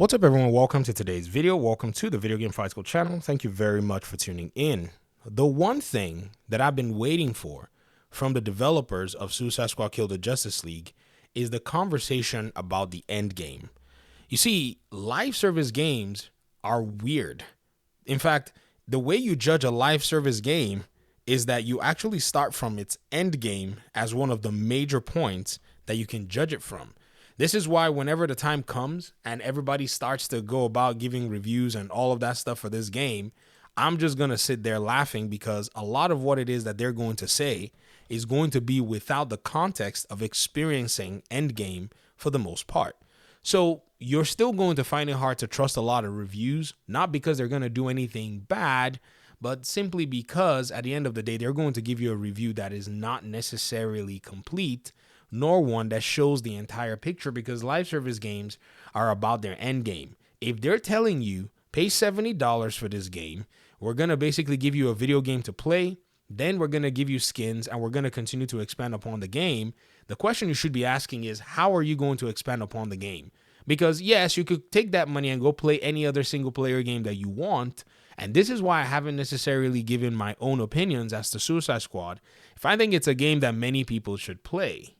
What's up, everyone? Welcome to today's video. Welcome to the Video Game Fight School channel. Thank you very much for tuning in. The one thing that I've been waiting for from the developers of Suicide Squad Kill the Justice League is the conversation about the end game. You see, live service games are weird. In fact, the way you judge a live service game is that you actually start from its end game as one of the major points that you can judge it from. This is why whenever the time comes and everybody starts to go about giving reviews and all of that stuff for this game, I'm just going to sit there laughing because a lot of what it is that they're going to say is going to be without the context of experiencing Endgame for the most part. So you're still going to find it hard to trust a lot of reviews, not because they're going to do anything bad, but simply because at the end of the day, they're going to give you a review that is not necessarily complete, nor one that shows the entire picture, because live service games are about their end game. If they're telling you, pay $70 for this game, we're going to basically give you a video game to play, then we're going to give you skins, and we're going to continue to expand upon the game, the question you should be asking is, how are you going to expand upon the game? Because yes, you could take that money and go play any other single player game that you want. And this is why I haven't necessarily given my own opinions as to Suicide Squad, if I think it's a game that many people should play.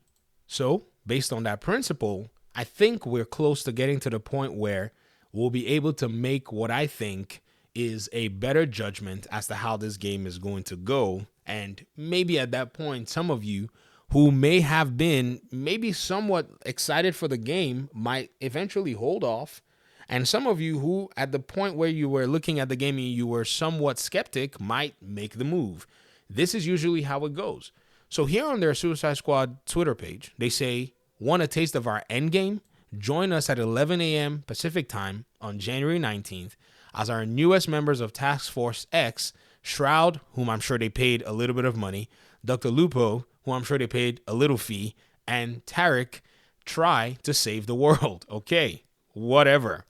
So, based on that principle, I think we're close to getting to the point where we'll be able to make what I think is a better judgment as to how this game is going to go. And maybe at that point, some of you who may have been maybe somewhat excited for the game might eventually hold off. And some of you who, at the point where you were looking at the game and you were somewhat skeptic, might make the move. This is usually how it goes. So here on their Suicide Squad Twitter page, they say, want a taste of our end game? Join us at 11 a.m. Pacific time on January 19th as our newest members of Task Force X, Shroud, whom I'm sure they paid a little bit of money, Dr. Lupo, who I'm sure they paid a little fee, and Tarek try to save the world. Okay, whatever.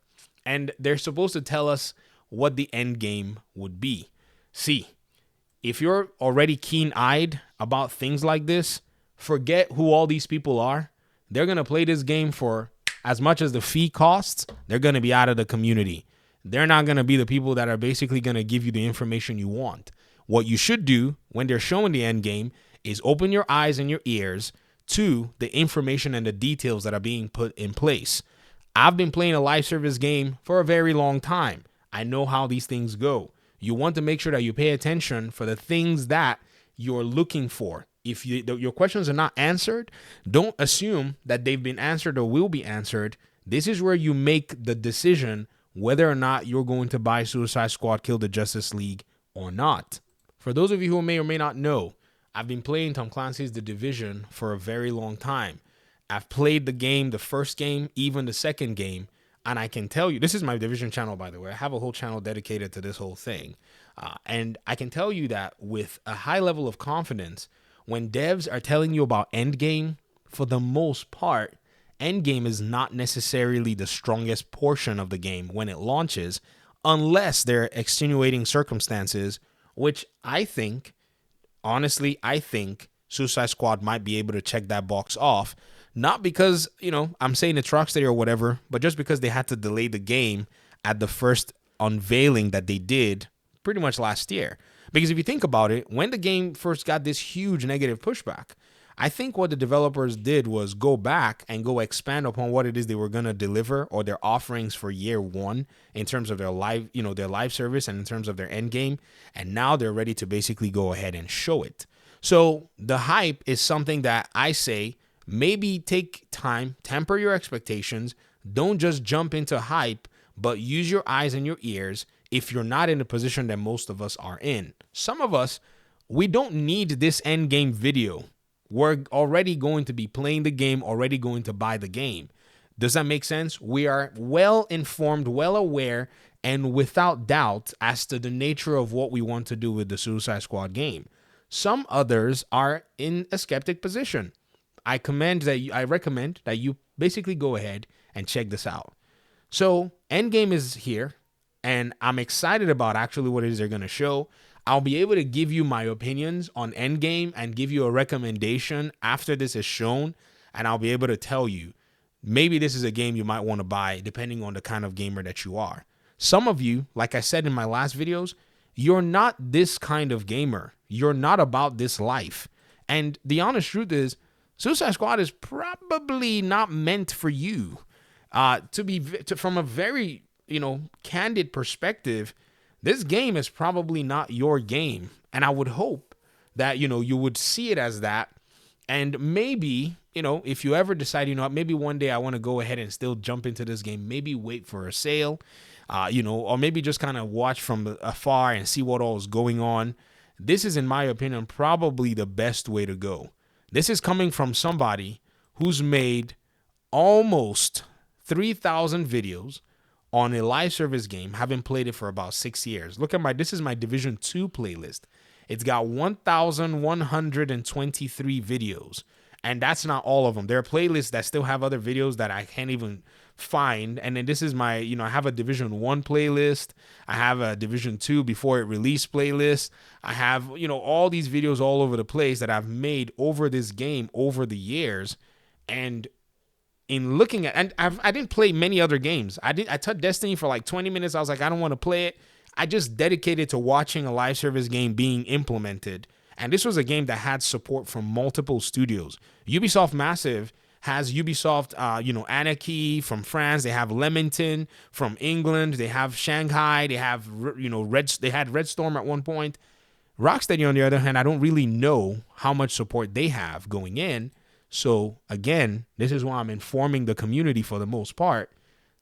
And they're supposed to tell us what the end game would be. See, if you're already keen-eyed about things like this, forget who all these people are. They're going to play this game for as much as the fee costs. They're going to be out of the community. They're not going to be the people that are basically going to give you the information you want. What you should do when they're showing the end game is open your eyes and your ears to the information and the details that are being put in place. I've been playing a live service game for a very long time. I know how these things go. You want to make sure that you pay attention for the things that you're looking for. If your questions are not answered, don't assume that they've been answered or will be answered. This is where you make the decision whether or not you're going to buy Suicide Squad Kill the Justice League or not. For those of you who may or may not know, I've been playing Tom Clancy's The Division for a very long time. I've played the game, the first game, even the second game. And I can tell you, this is my Division channel, by the way. I have a whole channel dedicated to this whole thing. And I can tell you that with a high level of confidence, when devs are telling you about Endgame, for the most part, Endgame is not necessarily the strongest portion of the game when it launches, unless there are extenuating circumstances, which I think, honestly, I think Suicide Squad might be able to check that box off. Not because, I'm saying it's Rocksteady or whatever, but just because they had to delay the game at the first unveiling that they did pretty much last year. Because if you think about it, when the game first got this huge negative pushback, I think what the developers did was go back and go expand upon what it is they were going to deliver or their offerings for year one in terms of their live service and in terms of their end game. And now they're ready to basically go ahead and show it. So the hype is something that I say, maybe take time, temper your expectations. Don't just jump into hype, but use your eyes and your ears if you're not in the position that most of us are in. Some of us, we don't need this end game video. We're already going to be playing the game, already going to buy the game. Does that make sense? We are well informed, well aware, and without doubt as to the nature of what we want to do with the Suicide Squad game. Some others are in a skeptic position. I recommend that you basically go ahead and check this out. So Endgame is here, and I'm excited about actually what it is they're going to show. I'll be able to give you my opinions on Endgame and give you a recommendation after this is shown, and I'll be able to tell you, maybe this is a game you might want to buy depending on the kind of gamer that you are. Some of you, like I said in my last videos, you're not this kind of gamer. You're not about this life. And the honest truth is, Suicide Squad is probably not meant for you. From a very, candid perspective, this game is probably not your game. And I would hope that, you would see it as that. And maybe, if you ever decide, maybe one day I want to go ahead and still jump into this game, maybe wait for a sale, or maybe just kind of watch from afar and see what all is going on. This is, in my opinion, probably the best way to go. This is coming from somebody who's made almost 3,000 videos on a live service game, having played it for about 6 years. Look at this is my Division 2 playlist. It's got 1,123 videos, and that's not all of them. There are playlists that still have other videos that I can't even find. And then this is my, I have a Division 1 playlist. I have a Division 2 before it released playlist. I have, all these videos all over the place that I've made over this game over the years. And in looking at, and I didn't play many other games. I touched Destiny for like 20 minutes. I was like, I don't want to play it. I just dedicated to watching a live service game being implemented. And this was a game that had support from multiple studios. Ubisoft Massive has Ubisoft, Anarchy from France. They have Leamington from England. They have Shanghai. They have, they had Red Storm at one point. Rocksteady, on the other hand, I don't really know how much support they have going in. So again, this is why I'm informing the community for the most part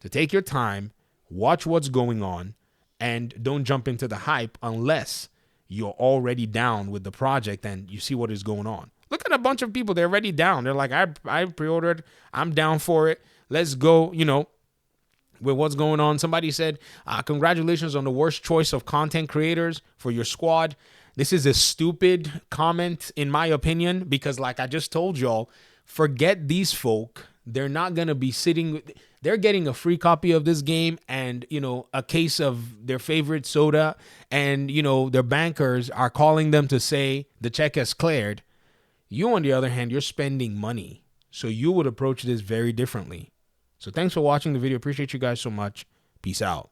to take your time, watch what's going on, and don't jump into the hype unless you're already down with the project and you see what is going on. Look at a bunch of people. They're already down. They're like, I pre-ordered. I'm down for it. Let's go, with what's going on. Somebody said, congratulations on the worst choice of content creators for your squad. This is a stupid comment, in my opinion, because like I just told y'all, forget these folk. They're not going to be sitting. They're getting a free copy of this game and, a case of their favorite soda. And, their bankers are calling them to say the check has cleared. You, on the other hand, you're spending money. So you would approach this very differently. So thanks for watching the video. Appreciate you guys so much. Peace out.